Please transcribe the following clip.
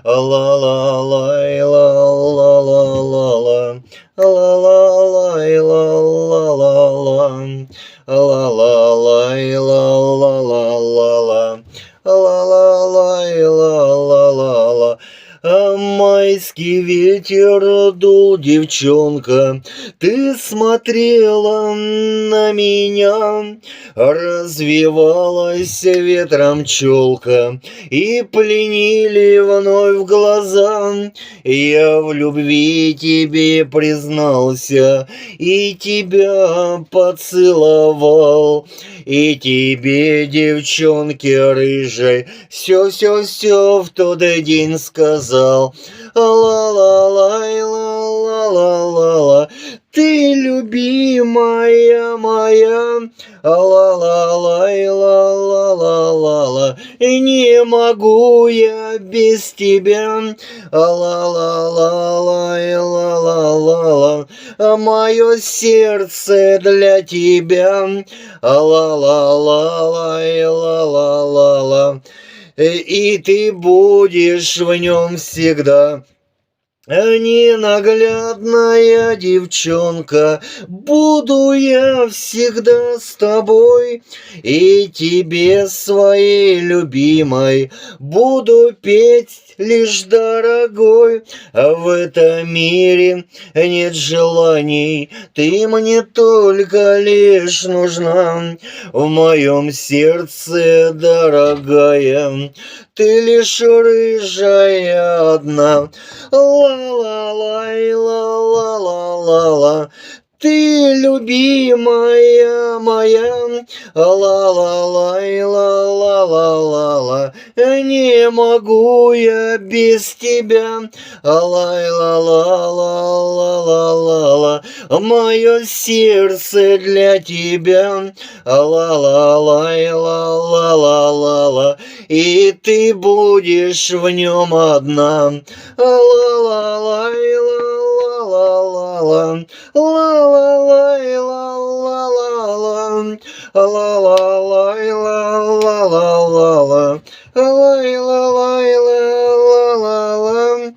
ла ла ла ла ла ла ла ла ла ла ла ла ла-ла-лай-ла-ла-ла-ла. А майский ветер дул, девчонка, ты смотрела на меня, развивалась ветром челка, и пленили вновь глаза. Я в любви тебе признался, и тебя поцеловал, и тебе, девчонке рыжей, все в тот день сказал. Ла-ла-лай, ла-ла-ла-ла, ты любимая моя. Ла-ла-лай, ла-ла-ла-ла, не могу я без тебя. Ла-ла-лай, ла-ла-ла-ла, мое сердце для тебя. Ла-ла-ла-лай, ла-ла-ла-ла, и ты будешь в нем всегда. Ненаглядная девчонка, буду я всегда с тобой, и тебе, своей любимой, буду петь лишь дорогой. А в этом мире нет желаний, ты мне только лишь нужна. В моем сердце, дорогая, ты лишь рыжая одна. Ла-ла-лай, ла-ла-ла-ла, ты любимая моя. Ла-ла-лай, ла-ла-ла-ла, не могу я без тебя. Лай-ла-ла-ла-ла-ла-ла, мое сердце для тебя. Ла-ла-лай, ла-ла-ла-ла, и ты будешь в нем одна. Ла-ла-лай, ла-ла-ла-ла, ла-ла-лай, ла-ла-ла-ла, ла-ла-лай, ла-ла-ла-ла, лай-ла-лай, ла-ла-ла-ла.